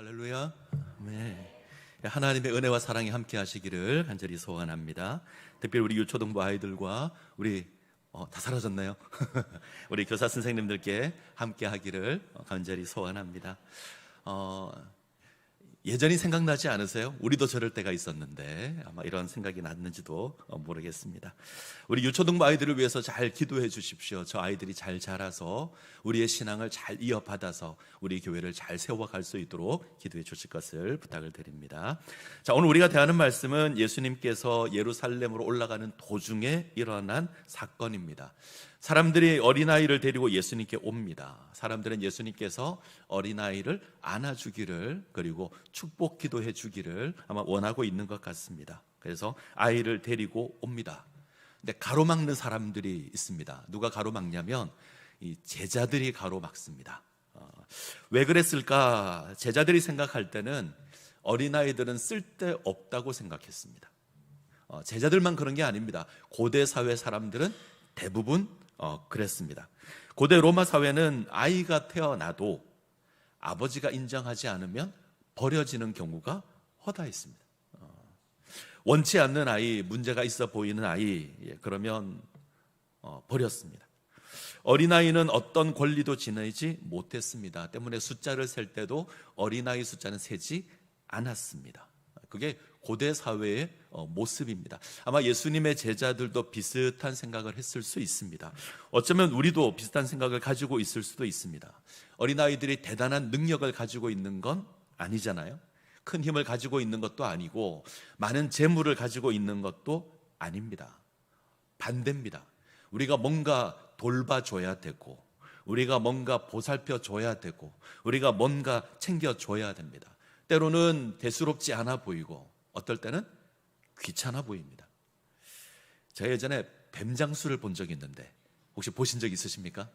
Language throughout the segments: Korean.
할렐루야. 네. 하나님의 은혜와 사랑이 함께 하시기를 간절히 소원합니다. 특별히 우리 유초등부 아이들과 우리 다 사라졌나요? 우리 교사 선생님들께 함께 하기를 간절히 소원합니다. 예전이 생각나지 않으세요? 우리도 저럴 때가 있었는데 아마 이런 생각이 났는지도 모르겠습니다. 우리 유초등부 아이들을 위해서 잘 기도해 주십시오. 저 아이들이 잘 자라서 우리의 신앙을 잘 이어받아서 우리 교회를 잘 세워갈 수 있도록 기도해 주실 것을 부탁을 드립니다. 자, 오늘 우리가 대하는 말씀은 예수님께서 예루살렘으로 올라가는 도중에 일어난 사건입니다. 사람들이 어린아이를 데리고 예수님께 옵니다. 사람들은 예수님께서 어린아이를 안아주기를, 그리고 축복 기도해 주기를 아마 원하고 있는 것 같습니다. 그래서 아이를 데리고 옵니다. 근데 가로막는 사람들이 있습니다. 누가 가로막냐면 이 제자들이 가로막습니다. 왜 그랬을까? 제자들이 생각할 때는 어린아이들은 쓸데없다고 생각했습니다. 제자들만 그런 게 아닙니다. 고대 사회 사람들은 대부분 그랬습니다. 고대 로마 사회는 아이가 태어나도 아버지가 인정하지 않으면 버려지는 경우가 허다했습니다. 원치 않는 아이, 문제가 있어 보이는 아이, 그러면 버렸습니다. 어린아이는 어떤 권리도 지니지 못했습니다. 때문에 숫자를 셀 때도 어린아이 숫자는 세지 않았습니다. 그게 고대 사회의 모습입니다. 아마 예수님의 제자들도 비슷한 생각을 했을 수 있습니다. 어쩌면 우리도 비슷한 생각을 가지고 있을 수도 있습니다. 어린아이들이 대단한 능력을 가지고 있는 건 아니잖아요. 큰 힘을 가지고 있는 것도 아니고 많은 재물을 가지고 있는 것도 아닙니다. 반대입니다. 우리가 뭔가 돌봐줘야 되고, 우리가 뭔가 보살펴줘야 되고, 우리가 뭔가 챙겨줘야 됩니다. 때로는 대수롭지 않아 보이고 어떨 때는 귀찮아 보입니다. 제가 예전에 뱀장수를 본 적이 있는데 혹시 보신 적 있으십니까?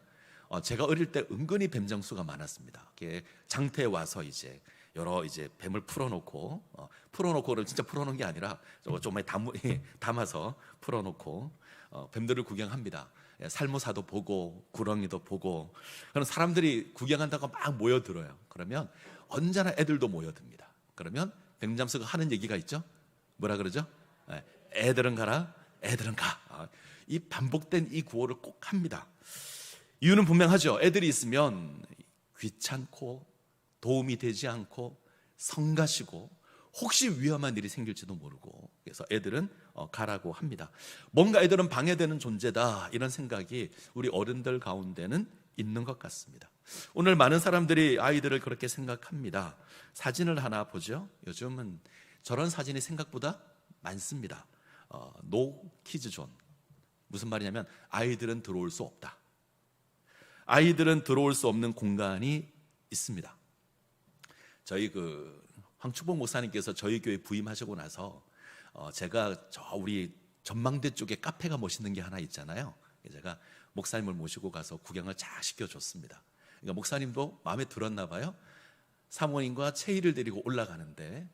제가 어릴 때 은근히 뱀장수가 많았습니다. 장터에 와서 여러 뱀을 풀어놓고 그걸 진짜 풀어놓은 게 아니라 좀 많이 담아서 풀어놓고 뱀들을 구경합니다. 살모사도 보고 구렁이도 보고. 그럼 사람들이 구경한다고 막 모여들어요. 그러면 언제나 애들도 모여듭니다. 그러면 뱀장수가 하는 얘기가 있죠. 뭐라 그러죠? 애들은 가라, 애들은 가. 이 반복된 이 구호를 꼭 합니다. 이유는 분명하죠. 애들이 있으면 귀찮고 도움이 되지 않고 성가시고 혹시 위험한 일이 생길지도 모르고, 그래서 애들은 가라고 합니다. 뭔가 애들은 방해되는 존재다, 이런 생각이 우리 어른들 가운데는 있는 것 같습니다. 오늘 많은 사람들이 아이들을 그렇게 생각합니다. 사진을 하나 보죠. 요즘은 저런 사진이 생각보다 많습니다. 노 키즈 존. 무슨 말이냐면 아이들은 들어올 수 없다. 아이들은 들어올 수 없는 공간이 있습니다. 저희 황축복 목사님께서 저희 교회 부임하시고 나서 제가 우리 전망대 쪽에 카페가 멋있는 게 하나 있잖아요. 제가 목사님을 모시고 가서 구경을 쫙 시켜줬습니다. 그러니까 목사님도 마음에 들었나 봐요. 사모님과 채희를 데리고 올라가는데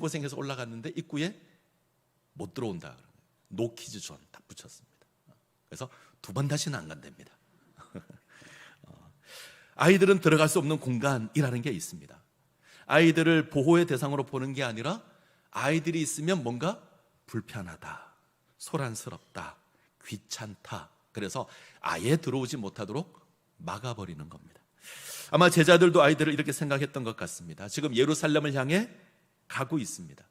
고생해서 올라갔는데 입구에 못 들어온다. 노키즈 존 딱 붙였습니다. 그래서 2번 다시는 안 간답니다. 아이들은 들어갈 수 없는 공간이라는 게 있습니다. 아이들을 보호의 대상으로 보는 게 아니라 아이들이 있으면 뭔가 불편하다, 소란스럽다, 귀찮다. 그래서 아예 들어오지 못하도록 막아버리는 겁니다. 아마 제자들도 아이들을 이렇게 생각했던 것 같습니다. 지금 예루살렘을 향해 가고 있습니다.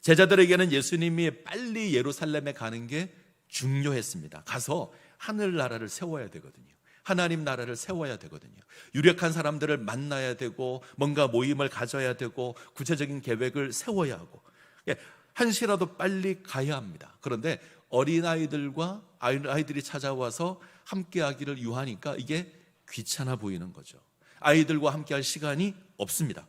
제자들에게는 예수님이 빨리 예루살렘에 가는 게 중요했습니다. 가서 하늘나라를 세워야 되거든요. 하나님 나라를 세워야 되거든요. 유력한 사람들을 만나야 되고 뭔가 모임을 가져야 되고 구체적인 계획을 세워야 하고, 한시라도 빨리 가야 합니다. 그런데 어린아이들과 아이들이 찾아와서 함께하기를 유하니까 이게 귀찮아 보이는 거죠. 아이들과 함께할 시간이 없습니다.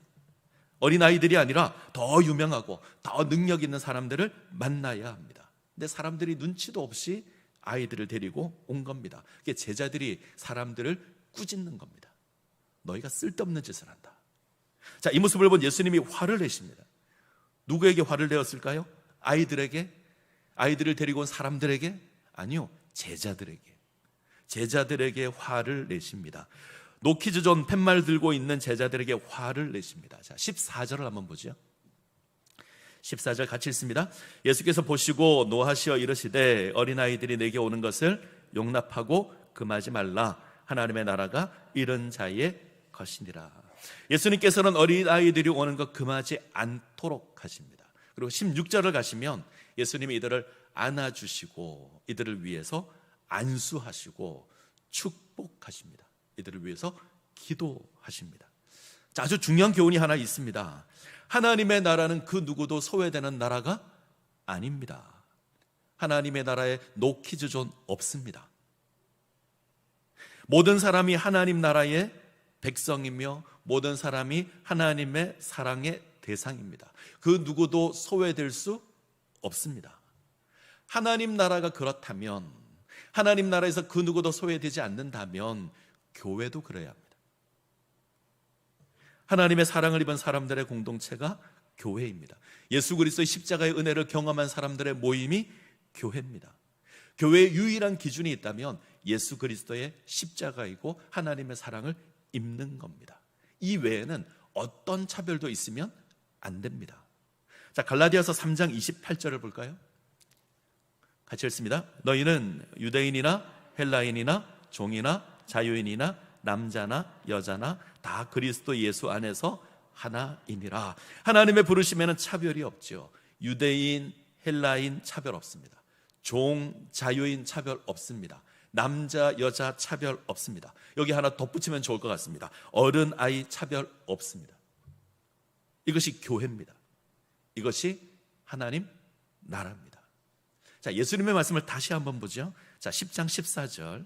어린아이들이 아니라 더 유명하고 더 능력 있는 사람들을 만나야 합니다. 근데 사람들이 눈치도 없이 아이들을 데리고 온 겁니다. 제자들이 사람들을 꾸짖는 겁니다. 너희가 쓸데없는 짓을 한다. 자, 이 모습을 본 예수님이 화를 내십니다. 누구에게 화를 내었을까요? 아이들에게? 아이들을 데리고 온 사람들에게? 아니요, 제자들에게 화를 내십니다. 노키즈존 팻말 들고 있는 제자들에게 화를 내십니다. 자, 14절을 한번 보죠. 14절 같이 읽습니다. 예수께서 보시고 노하시어 이르시되 어린아이들이 내게 오는 것을 용납하고 금하지 말라. 하나님의 나라가 이런 자의 것이니라. 예수님께서는 어린아이들이 오는 것 금하지 않도록 하십니다. 그리고 16절을 가시면 예수님이 이들을 안아주시고 이들을 위해서 안수하시고 축복하십니다. 이들을 위해서 기도하십니다. 자, 아주 중요한 교훈이 하나 있습니다. 하나님의 나라는 그 누구도 소외되는 나라가 아닙니다. 하나님의 나라에 노키즈존 없습니다. 모든 사람이 하나님 나라의 백성이며 모든 사람이 하나님의 사랑의 대상입니다. 그 누구도 소외될 수 없습니다. 하나님 나라가 그렇다면, 하나님 나라에서 그 누구도 소외되지 않는다면 교회도 그래야 합니다. 하나님의 사랑을 입은 사람들의 공동체가 교회입니다. 예수 그리스도의 십자가의 은혜를 경험한 사람들의 모임이 교회입니다. 교회의 유일한 기준이 있다면 예수 그리스도의 십자가이고 하나님의 사랑을 입는 겁니다. 이 외에는 어떤 차별도 있으면 안 됩니다. 자, 갈라디아서 3장 28절을 볼까요? 같이 읽습니다. 너희는 유대인이나 헬라인이나 종이나 자유인이나 남자나 여자나 다 그리스도 예수 안에서 하나이니라. 하나님의 부르심에는 차별이 없죠. 유대인, 헬라인 차별 없습니다. 종, 자유인 차별 없습니다. 남자, 여자 차별 없습니다. 여기 하나 덧붙이면 좋을 것 같습니다. 어른, 아이 차별 없습니다. 이것이 교회입니다. 이것이 하나님 나라입니다. 자, 예수님의 말씀을 다시 한번 보죠. 자, 10장 14절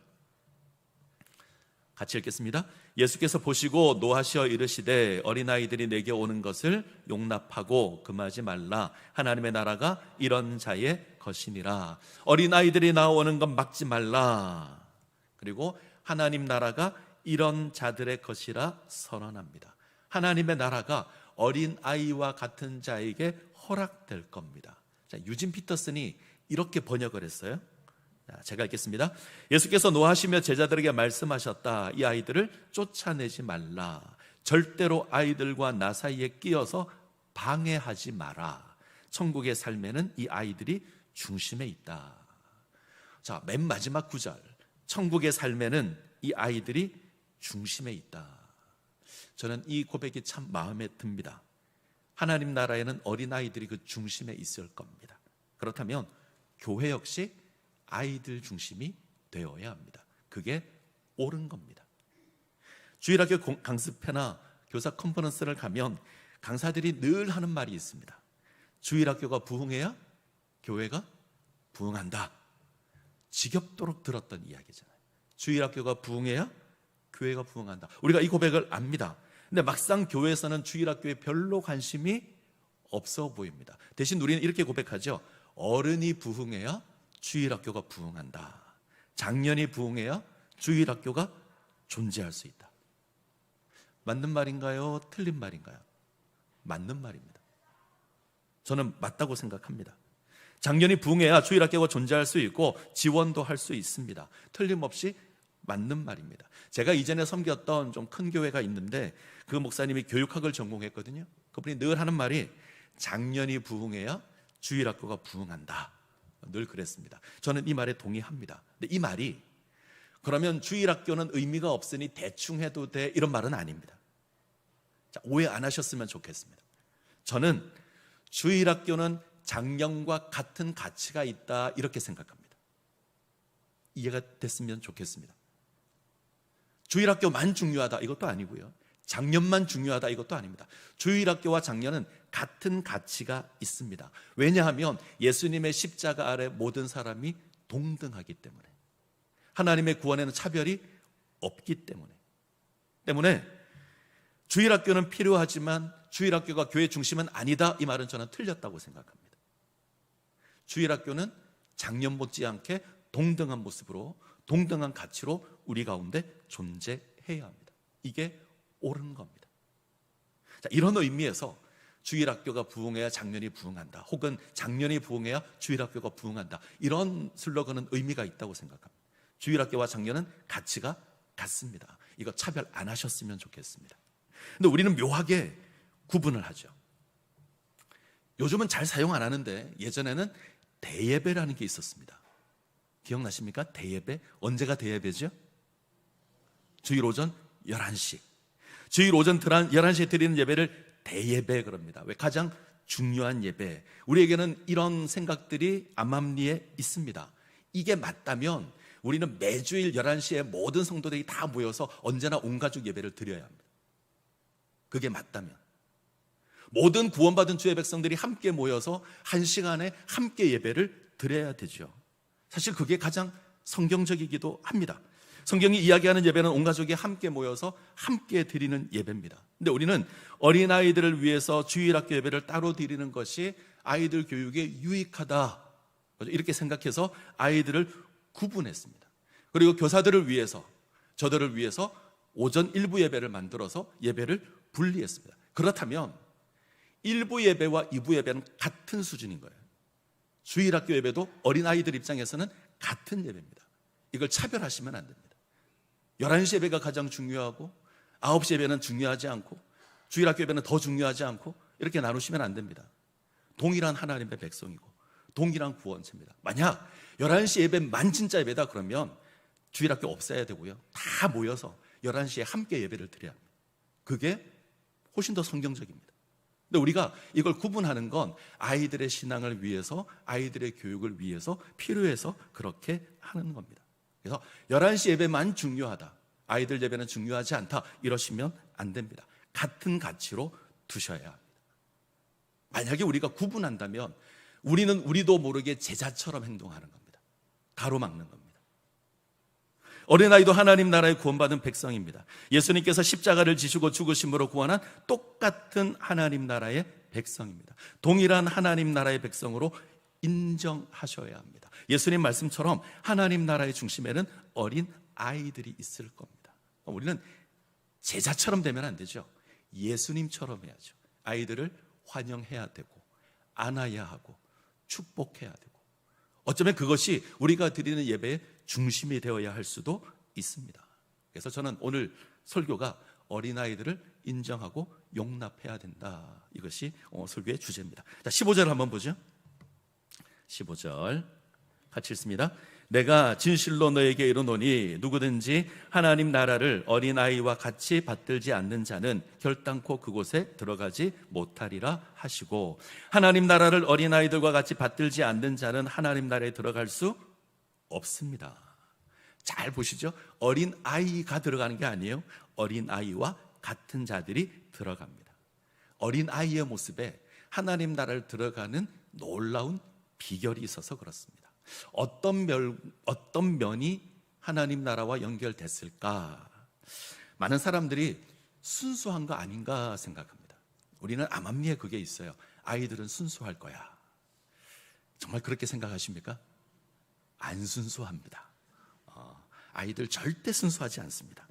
같이 읽겠습니다. 예수께서 보시고 노하시어 이르시되 어린아이들이 내게 오는 것을 용납하고 금하지 말라. 하나님의 나라가 이런 자의 것이니라. 어린아이들이 나오는 건 막지 말라. 그리고 하나님 나라가 이런 자들의 것이라 선언합니다. 하나님의 나라가 어린아이와 같은 자에게 허락될 겁니다. 자, 유진 피터슨이 이렇게 번역을 했어요. 제가 읽겠습니다. 예수께서 노하시며 제자들에게 말씀하셨다. 이 아이들을 쫓아내지 말라. 절대로 아이들과 나 사이에 끼어서 방해하지 마라. 천국의 삶에는 이 아이들이 중심에 있다. 자, 맨 마지막 구절. 천국의 삶에는 이 아이들이 중심에 있다. 저는 이 고백이 참 마음에 듭니다. 하나님 나라에는 어린아이들이 그 중심에 있을 겁니다. 그렇다면 교회 역시 아이들 중심이 되어야 합니다. 그게 옳은 겁니다. 주일학교 강습회나 교사 컨퍼런스를 가면 강사들이 늘 하는 말이 있습니다. 주일학교가 부흥해야 교회가 부흥한다. 지겹도록 들었던 이야기잖아요. 주일학교가 부흥해야 교회가 부흥한다. 우리가 이 고백을 압니다. 근데 막상 교회에서는 주일학교에 별로 관심이 없어 보입니다. 대신 우리는 이렇게 고백하죠. 어른이 부흥해야 주일학교가 부흥한다. 장년이 부흥해야 주일학교가 존재할 수 있다. 맞는 말인가요? 틀린 말인가요? 맞는 말입니다. 저는 맞다고 생각합니다. 장년이 부흥해야 주일학교가 존재할 수 있고 지원도 할 수 있습니다. 틀림없이 맞는 말입니다. 제가 이전에 섬겼던 좀 큰 교회가 있는데 그 목사님이 교육학을 전공했거든요. 그분이 늘 하는 말이 장년이 부흥해야 주일학교가 부흥한다. 늘 그랬습니다. 저는 이 말에 동의합니다. 근데 이 말이 그러면 주일학교는 의미가 없으니 대충 해도 돼 이런 말은 아닙니다. 자, 오해 안 하셨으면 좋겠습니다. 저는 주일학교는 장년과 같은 가치가 있다 이렇게 생각합니다. 이해가 됐으면 좋겠습니다. 주일학교만 중요하다 이것도 아니고요. 장년만 중요하다 이것도 아닙니다. 주일학교와 장년은 같은 가치가 있습니다. 왜냐하면 예수님의 십자가 아래 모든 사람이 동등하기 때문에, 하나님의 구원에는 차별이 없기 때문에 주일학교는 필요하지만 주일학교가 교회 중심은 아니다 이 말은 저는 틀렸다고 생각합니다. 주일학교는 장년 못지않게 동등한 모습으로 동등한 가치로 우리 가운데 존재해야 합니다. 이게 옳은 겁니다. 자, 이런 의미에서 주일학교가 부흥해야 장년이 부흥한다, 혹은 장년이 부흥해야 주일학교가 부흥한다, 이런 슬로건은 의미가 있다고 생각합니다. 주일학교와 장년은 가치가 같습니다. 이거 차별 안 하셨으면 좋겠습니다. 근데 우리는 묘하게 구분을 하죠. 요즘은 잘 사용 안 하는데 예전에는 대예배라는 게 있었습니다. 기억나십니까? 대예배. 언제가 대예배죠? 주일 오전 11시. 주일 오전 11시에 드리는 예배를 대예배 그럽니다. 왜? 가장 중요한 예배. 우리에게는 이런 생각들이 암암리에 있습니다. 이게 맞다면 우리는 매주일 11시에 모든 성도들이 다 모여서 언제나 온 가족 예배를 드려야 합니다. 그게 맞다면 모든 구원받은 주의 백성들이 함께 모여서 한 시간에 함께 예배를 드려야 되죠. 사실 그게 가장 성경적이기도 합니다. 성경이 이야기하는 예배는 온 가족이 함께 모여서 함께 드리는 예배입니다. 근데 우리는 어린아이들을 위해서 주일학교 예배를 따로 드리는 것이 아이들 교육에 유익하다, 이렇게 생각해서 아이들을 구분했습니다. 그리고 교사들을 위해서, 저들을 위해서 오전 일부 예배를 만들어서 예배를 분리했습니다. 그렇다면 1부 예배와 2부 예배는 같은 수준인 거예요. 주일학교 예배도 어린아이들 입장에서는 같은 예배입니다. 이걸 차별하시면 안 됩니다. 11시 예배가 가장 중요하고 9시 예배는 중요하지 않고 주일학교 예배는 더 중요하지 않고 이렇게 나누시면 안 됩니다. 동일한 하나님의 백성이고 동일한 구원체입니다. 만약 11시 예배만 진짜 예배다 그러면 주일학교 없애야 되고요. 다 모여서 11시에 함께 예배를 드려야 합니다. 그게 훨씬 더 성경적입니다. 근데 우리가 이걸 구분하는 건 아이들의 신앙을 위해서, 아이들의 교육을 위해서 필요해서 그렇게 하는 겁니다. 그래서 11시 예배만 중요하다, 아이들 예배는 중요하지 않다, 이러시면 안 됩니다. 같은 가치로 두셔야 합니다. 만약에 우리가 구분한다면 우리는 우리도 모르게 제자처럼 행동하는 겁니다. 가로막는 겁니다. 어린아이도 하나님 나라의 구원받은 백성입니다. 예수님께서 십자가를 지시고 죽으심으로 구원한 똑같은 하나님 나라의 백성입니다. 동일한 하나님 나라의 백성으로 인정하셔야 합니다. 예수님 말씀처럼 하나님 나라의 중심에는 어린 아이들이 있을 겁니다. 우리는 제자처럼 되면 안 되죠. 예수님처럼 해야죠. 아이들을 환영해야 되고 안아야 하고 축복해야 되고, 어쩌면 그것이 우리가 드리는 예배의 중심이 되어야 할 수도 있습니다. 그래서 저는 오늘 설교가 어린아이들을 인정하고 용납해야 된다, 이것이 설교의 주제입니다. 자, 15절 한번 보죠. 15절 같이 읽습니다. 내가 진실로 너에게 이르노니 누구든지 하나님 나라를 어린아이와 같이 받들지 않는 자는 결단코 그곳에 들어가지 못하리라 하시고, 하나님 나라를 어린아이들과 같이 받들지 않는 자는 하나님 나라에 들어갈 수 없습니다. 잘 보시죠. 어린아이가 들어가는 게 아니에요. 어린아이와 같은 자들이 들어갑니다. 어린아이의 모습에 하나님 나라를 들어가는 놀라운 비결이 있어서 그렇습니다. 어떤 면이 하나님 나라와 연결됐을까? 많은 사람들이 순수한 거 아닌가 생각합니다. 우리는 암암리에 그게 있어요. 아이들은 순수할 거야. 정말 그렇게 생각하십니까? 안 순수합니다. 아이들 절대 순수하지 않습니다.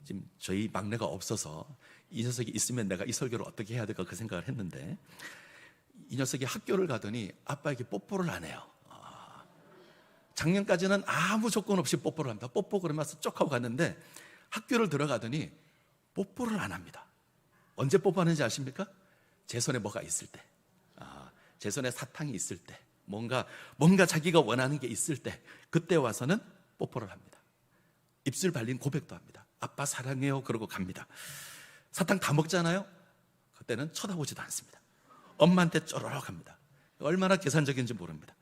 지금 저희 막내가 없어서 이 녀석이 있으면 내가 이 설교를 어떻게 해야 될까 그 생각을 했는데, 이 녀석이 학교를 가더니 아빠에게 뽀뽀를 안 해요. 작년까지는 아무 조건 없이 뽀뽀를 합니다. 뽀뽀 그러면서 쪽 하고 갔는데 학교를 들어가더니 뽀뽀를 안 합니다. 언제 뽀뽀하는지 아십니까? 제 손에 뭐가 있을 때, 제 손에 사탕이 있을 때, 뭔가 자기가 원하는 게 있을 때, 그때 와서는 뽀뽀를 합니다. 입술 발린 고백도 합니다. 아빠 사랑해요 그러고 갑니다. 사탕 다 먹잖아요. 그때는 쳐다보지도 않습니다. 엄마한테 쪼르륵 합니다. 얼마나 계산적인지 모릅니다.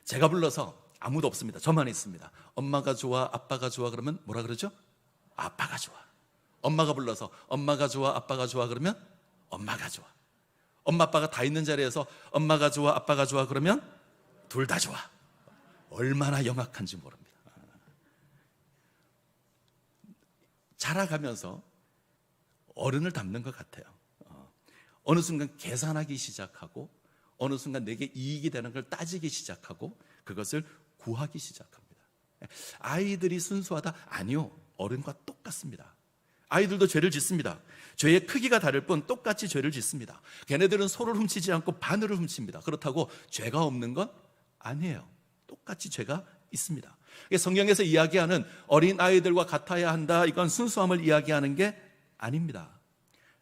제가 불러서 아무도 없습니다. 저만 있습니다. 엄마가 좋아, 아빠가 좋아 그러면 뭐라 그러죠? 아빠가 좋아. 엄마가 불러서 엄마가 좋아, 아빠가 좋아 그러면 엄마가 좋아. 엄마 아빠가 다 있는 자리에서 엄마가 좋아, 아빠가 좋아 그러면 둘 다 좋아. 얼마나 영악한지 모릅니다. 자라가면서 어른을 닮는 것 같아요. 어느 순간 계산하기 시작하고, 어느 순간 내게 이익이 되는 걸 따지기 시작하고, 그것을 구하기 시작합니다. 아이들이 순수하다? 아니요. 어른과 똑같습니다. 아이들도 죄를 짓습니다. 죄의 크기가 다를 뿐 똑같이 죄를 짓습니다. 걔네들은 소를 훔치지 않고 바늘을 훔칩니다. 그렇다고 죄가 없는 건 아니에요. 똑같이 죄가 있습니다. 성경에서 이야기하는 어린아이들과 같아야 한다, 이건 순수함을 이야기하는 게 아닙니다.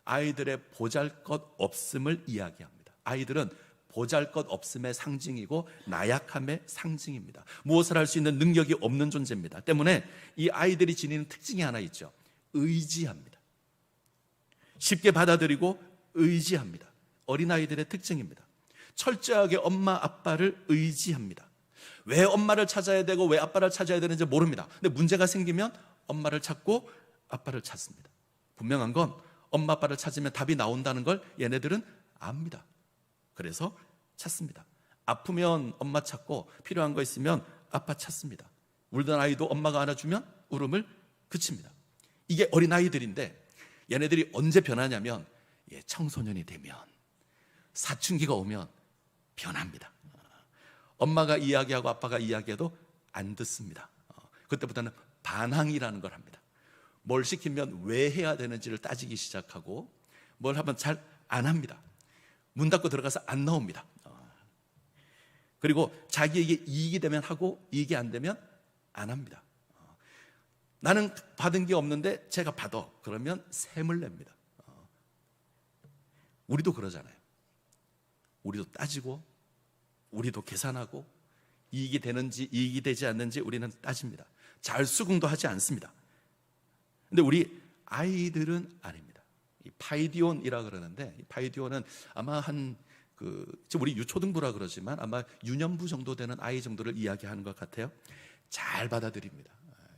아이들의 보잘것없음을 이야기합니다. 아이들은 보잘것없음의 상징이고 나약함의 상징입니다. 무엇을 할 수 있는 능력이 없는 존재입니다. 때문에 이 아이들이 지니는 특징이 하나 있죠. 의지합니다. 쉽게 받아들이고 의지합니다. 어린아이들의 특징입니다. 철저하게 엄마 아빠를 의지합니다. 왜 엄마를 찾아야 되고 왜 아빠를 찾아야 되는지 모릅니다. 근데 문제가 생기면 엄마를 찾고 아빠를 찾습니다. 분명한 건 엄마 아빠를 찾으면 답이 나온다는 걸 얘네들은 압니다. 그래서 찾습니다. 아프면 엄마 찾고 필요한 거 있으면 아빠 찾습니다. 울던 아이도 엄마가 안아주면 울음을 그칩니다. 이게 어린아이들인데 얘네들이 언제 변하냐면 청소년이 되면, 사춘기가 오면 변합니다. 엄마가 이야기하고 아빠가 이야기해도 안 듣습니다. 그때부터는 반항이라는 걸 합니다. 뭘 시키면 왜 해야 되는지를 따지기 시작하고, 뭘 하면 잘 안 합니다. 문 닫고 들어가서 안 나옵니다. 그리고 자기에게 이익이 되면 하고 이익이 안 되면 안 합니다. 나는 받은 게 없는데 제가 받아, 그러면 셈을 냅니다. 우리도 그러잖아요. 우리도 따지고 우리도 계산하고 이익이 되는지 이익이 되지 않는지 우리는 따집니다. 잘 수긍도 하지 않습니다. 근데 우리 아이들은 아닙니다. 이 파이디온이라 그러는데, 이 파이디온은 아마 지금 우리 유초등부라 그러지만 아마 유년부 정도 되는 아이 정도를 이야기하는 것 같아요. 잘 받아들입니다.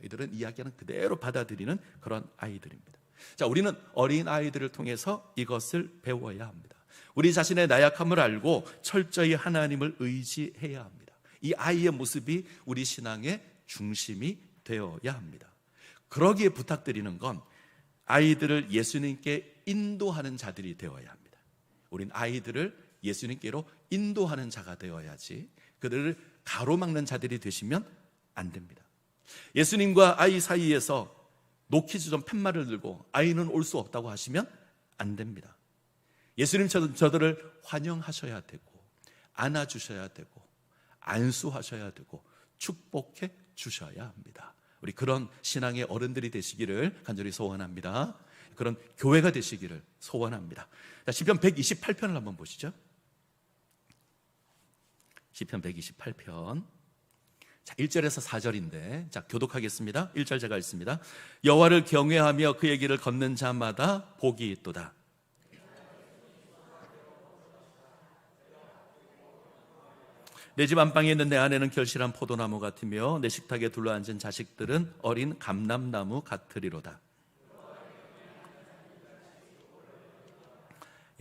이들은 이야기하는 그대로 받아들이는 그런 아이들입니다. 자, 우리는 어린 아이들을 통해서 이것을 배워야 합니다. 우리 자신의 나약함을 알고 철저히 하나님을 의지해야 합니다. 이 아이의 모습이 우리 신앙의 중심이 되어야 합니다. 그러기에 부탁드리는 건 아이들을 예수님께 인도하는 자들이 되어야 합니다. 우린 아이들을 예수님께로 인도하는 자가 되어야지 그들을 가로막는 자들이 되시면 안 됩니다. 예수님과 아이 사이에서 노키즈존 팻말을 들고 아이는 올 수 없다고 하시면 안 됩니다. 예수님 저들을 환영하셔야 되고, 안아주셔야 되고, 안수하셔야 되고, 축복해 주셔야 합니다. 우리 그런 신앙의 어른들이 되시기를 간절히 소원합니다. 그런 교회가 되시기를 소원합니다. 자, 시편 128편을 한번 보시죠. 시편 128편. 자, 1절에서 4절인데, 자, 교독하겠습니다. 1절 제가 읽습니다. 여호와를 경외하며 그의 길을 걷는 자마다 복이 있도다. 내 집 안방에 있는 내 아내는 결실한 포도나무 같으며 내 식탁에 둘러앉은 자식들은 어린 감람나무 같으리로다.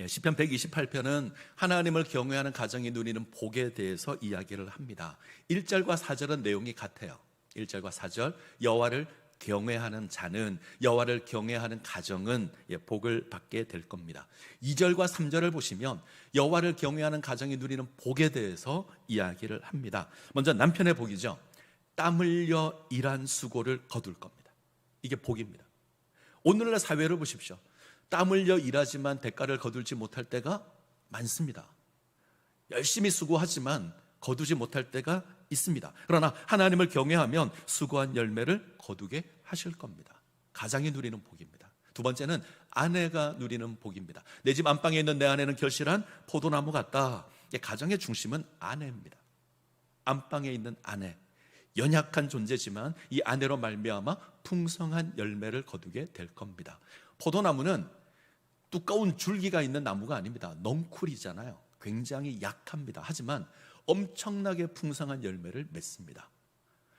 시편 128편은 하나님을 경외하는 가정이 누리는 복에 대해서 이야기를 합니다. 1절과 4절은 내용이 같아요. 1절과 4절, 여호와를 경외하는 자는, 여호와를 경외하는 가정은 복을 받게 될 겁니다. 2절과 3절을 보시면 여호와를 경외하는 가정이 누리는 복에 대해서 이야기를 합니다. 먼저 남편의 복이죠. 땀 흘려 일한 수고를 거둘 겁니다. 이게 복입니다. 오늘날 사회를 보십시오. 땀 흘려 일하지만 대가를 거두지 못할 때가 많습니다. 열심히 수고하지만 거두지 못할 때가 있습니다. 그러나 하나님을 경외하면 수고한 열매를 거두게 하실 겁니다. 가장이 누리는 복입니다. 두 번째는 아내가 누리는 복입니다. 내 집 안방에 있는 내 아내는 결실한 포도나무 같다. 가정의 중심은 아내입니다. 안방에 있는 아내, 연약한 존재지만 이 아내로 말미암아 풍성한 열매를 거두게 될 겁니다. 포도나무는 두꺼운 줄기가 있는 나무가 아닙니다. 넝쿨이잖아요. 굉장히 약합니다. 하지만 엄청나게 풍성한 열매를 맺습니다.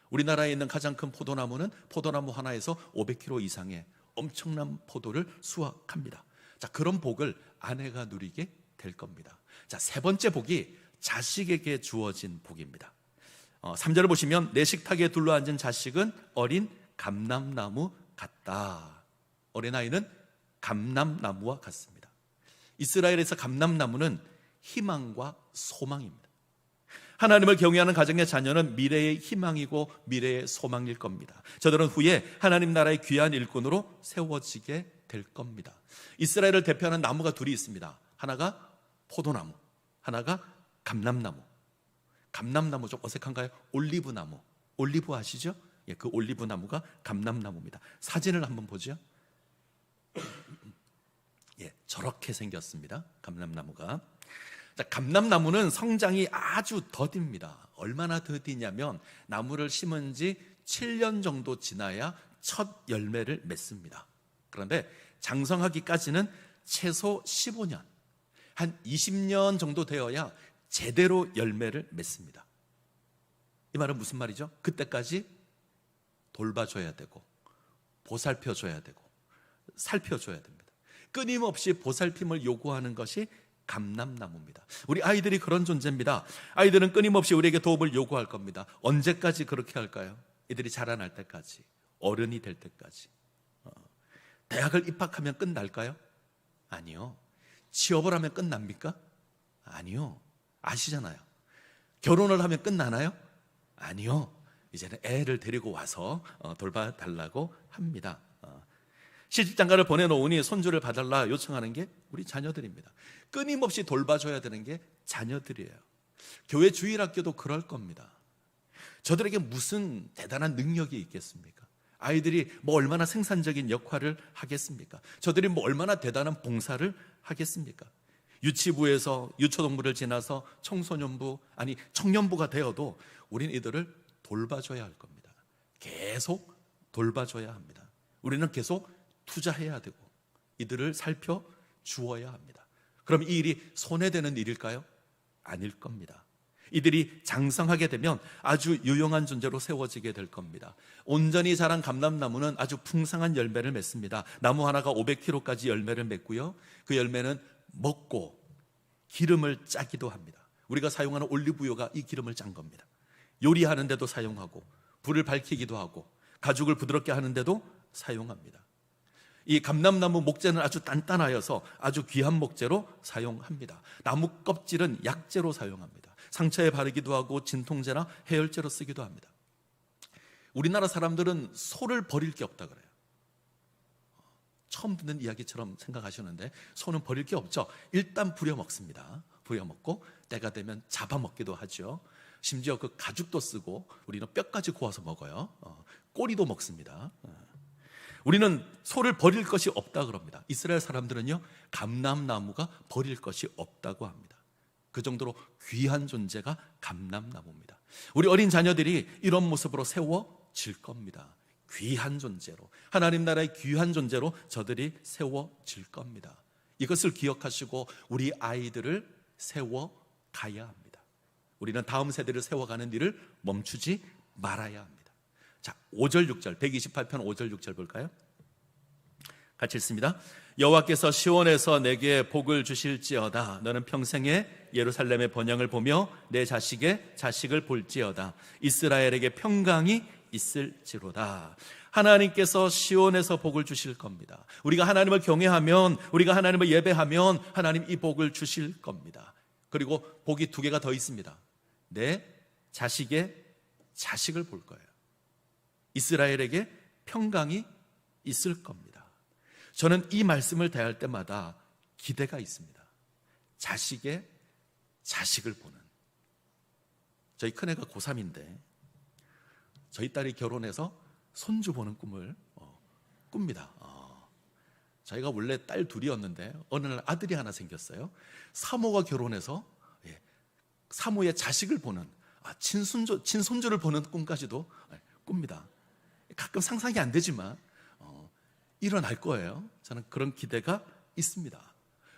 우리나라에 있는 가장 큰 포도나무는 포도나무 하나에서 500kg 이상의 엄청난 포도를 수확합니다. 자, 그런 복을 아내가 누리게 될 겁니다. 자, 세 번째 복이 자식에게 주어진 복입니다. 3절을 보시면 내 식탁에 둘러앉은 자식은 어린 감람나무 같다. 어린아이는 감람나무와 같습니다. 이스라엘에서 감람나무는 희망과 소망입니다. 하나님을 경외하는 가정의 자녀는 미래의 희망이고 미래의 소망일 겁니다. 저들은 후에 하나님 나라의 귀한 일꾼으로 세워지게 될 겁니다. 이스라엘을 대표하는 나무가 둘이 있습니다. 하나가 포도나무, 하나가 감람나무. 감람나무 좀 어색한가요? 올리브나무. 올리브 아시죠? 예, 그 올리브 나무가 감람나무입니다. 사진을 한번 보죠. 예, 저렇게 생겼습니다. 감람나무가. 자, 감람나무는 성장이 아주 더딥니다. 얼마나 더디냐면 나무를 심은 지 7년 정도 지나야 첫 열매를 맺습니다. 그런데 장성하기까지는 최소 15년, 한 20년 정도 되어야 제대로 열매를 맺습니다. 이 말은 무슨 말이죠? 그때까지 돌봐줘야 되고 보살펴줘야 되고 살펴줘야 됩니다. 끊임없이 보살핌을 요구하는 것이 감람나무입니다. 우리 아이들이 그런 존재입니다. 아이들은 끊임없이 우리에게 도움을 요구할 겁니다. 언제까지 그렇게 할까요? 이들이 자라날 때까지, 어른이 될 때까지. 대학을 입학하면 끝날까요? 아니요. 취업을 하면 끝납니까? 아니요. 아시잖아요. 결혼을 하면 끝나나요? 아니요. 이제는 애를 데리고 와서 돌봐달라고 합니다. 시집장가를 보내놓으니 손주를 봐달라 요청하는 게 우리 자녀들입니다. 끊임없이 돌봐줘야 되는 게 자녀들이에요. 교회 주일학교도 그럴 겁니다. 저들에게 무슨 대단한 능력이 있겠습니까? 아이들이 뭐 얼마나 생산적인 역할을 하겠습니까? 저들이 뭐 얼마나 대단한 봉사를 하겠습니까? 유치부에서 유초동부를 지나서 청소년부, 아니 청년부가 되어도 우리는 이들을 돌봐줘야 할 겁니다. 계속 돌봐줘야 합니다. 우리는 계속 투자해야 되고 이들을 살펴주어야 합니다. 그럼 이 일이 손해되는 일일까요? 아닐 겁니다. 이들이 장성하게 되면 아주 유용한 존재로 세워지게 될 겁니다. 온전히 자란 감람나무는 아주 풍성한 열매를 맺습니다. 나무 하나가 500kg까지 열매를 맺고요, 그 열매는 먹고 기름을 짜기도 합니다. 우리가 사용하는 올리브유가 이 기름을 짠 겁니다. 요리하는 데도 사용하고 불을 밝히기도 하고 가죽을 부드럽게 하는 데도 사용합니다. 이 감람나무 목재는 아주 단단하여서 아주 귀한 목재로 사용합니다. 나무 껍질은 약재로 사용합니다. 상처에 바르기도 하고 진통제나 해열제로 쓰기도 합니다. 우리나라 사람들은 소를 버릴 게 없다 그래요. 처음 듣는 이야기처럼 생각하시는데 소는 버릴 게 없죠. 일단 부려먹습니다. 부려먹고 때가 되면 잡아먹기도 하죠. 심지어 그 가죽도 쓰고 우리는 뼈까지 구워서 먹어요. 꼬리도 먹습니다. 우리는 소를 버릴 것이 없다 그럽니다. 이스라엘 사람들은요, 감람나무가 버릴 것이 없다고 합니다. 그 정도로 귀한 존재가 감람나무입니다. 우리 어린 자녀들이 이런 모습으로 세워질 겁니다. 귀한 존재로, 하나님 나라의 귀한 존재로 저들이 세워질 겁니다. 이것을 기억하시고 우리 아이들을 세워가야 합니다. 우리는 다음 세대를 세워가는 일을 멈추지 말아야 합니다. 자, 5절 6절 128편 5절 6절 볼까요? 같이 읽습니다. 여호와께서 시온에서 내게 복을 주실지어다. 너는 평생에 예루살렘의 번영을 보며 내 자식의 자식을 볼지어다. 이스라엘에게 평강이 있을지로다. 하나님께서 시온에서 복을 주실 겁니다. 우리가 하나님을 경외하면, 우리가 하나님을 예배하면 하나님 이 복을 주실 겁니다. 그리고 복이 두 개가 더 있습니다. 내 자식의 자식을 볼 거예요. 이스라엘에게 평강이 있을 겁니다. 저는 이 말씀을 대할 때마다 기대가 있습니다. 자식의 자식을 보는. 저희 큰애가 고3인데 저희 딸이 결혼해서 손주 보는 꿈을 꿉니다. 저희가 원래 딸 둘이었는데 어느 날 아들이 하나 생겼어요. 사모가 결혼해서 사모의 자식을 보는, 친손주를 보는 꿈까지도 꿉니다. 가끔 상상이 안 되지만 일어날 거예요. 저는 그런 기대가 있습니다.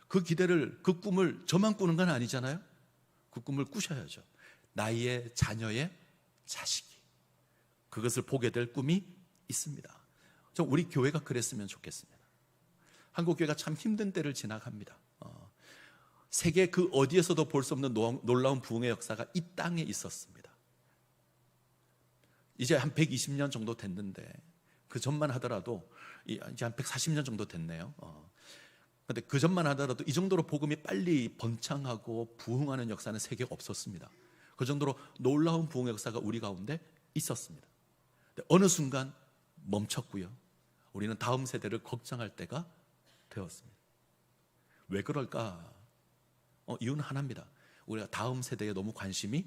그 기대를, 그 꿈을 저만 꾸는 건 아니잖아요. 그 꿈을 꾸셔야죠. 나의 자녀의 자식이 그것을 보게 될 꿈이 있습니다. 저 우리 교회가 그랬으면 좋겠습니다. 한국 교회가 참 힘든 때를 지나갑니다. 세계 그 어디에서도 볼 수 없는 놀라운 부흥의 역사가 이 땅에 있었습니다. 이제 한 120년 정도 됐는데 그 전만 하더라도 이제 한 140년 정도 됐네요. 그런데 그 전만 하더라도 이 정도로 복음이 빨리 번창하고 부흥하는 역사는 세계에 없었습니다. 그 정도로 놀라운 부흥의 역사가 우리 가운데 있었습니다. 근데 어느 순간 멈췄고요. 우리는 다음 세대를 걱정할 때가 되었습니다. 왜 그럴까? 이유는 하나입니다. 우리가 다음 세대에 너무 관심이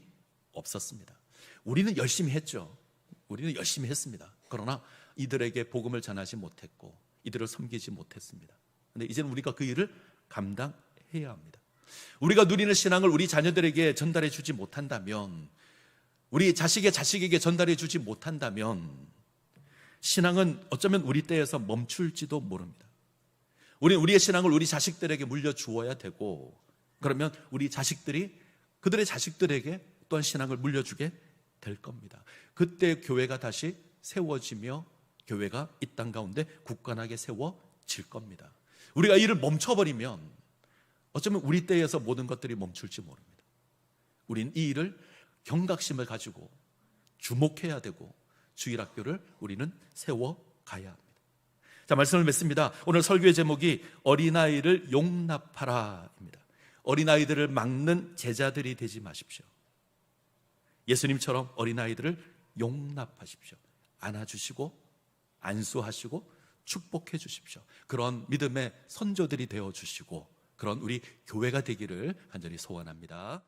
없었습니다. 우리는 열심히 했죠. 우리는 열심히 했습니다. 그러나 이들에게 복음을 전하지 못했고 이들을 섬기지 못했습니다. 근데 이제는 우리가 그 일을 감당해야 합니다. 우리가 누리는 신앙을 우리 자녀들에게 전달해 주지 못한다면, 우리 자식의 자식에게 전달해 주지 못한다면 신앙은 어쩌면 우리 때에서 멈출지도 모릅니다. 우리의 신앙을 우리 자식들에게 물려주어야 되고, 그러면 우리 자식들이 그들의 자식들에게 또한 신앙을 물려주게 될 겁니다. 그때 교회가 다시 세워지며 교회가 이 땅 가운데 굳건하게 세워질 겁니다. 우리가 이를 멈춰버리면 어쩌면 우리 때에서 모든 것들이 멈출지 모릅니다. 우린 이 일을 경각심을 가지고 주목해야 되고 주일학교를 우리는 세워가야 합니다. 자, 말씀을 맺습니다. 오늘 설교의 제목이 어린아이를 용납하라입니다. 어린아이들을 막는 제자들이 되지 마십시오. 예수님처럼 어린아이들을 용납하십시오. 안아주시고 안수하시고 축복해 주십시오. 그런 믿음의 선조들이 되어 주시고 그런 우리 교회가 되기를 간절히 소원합니다.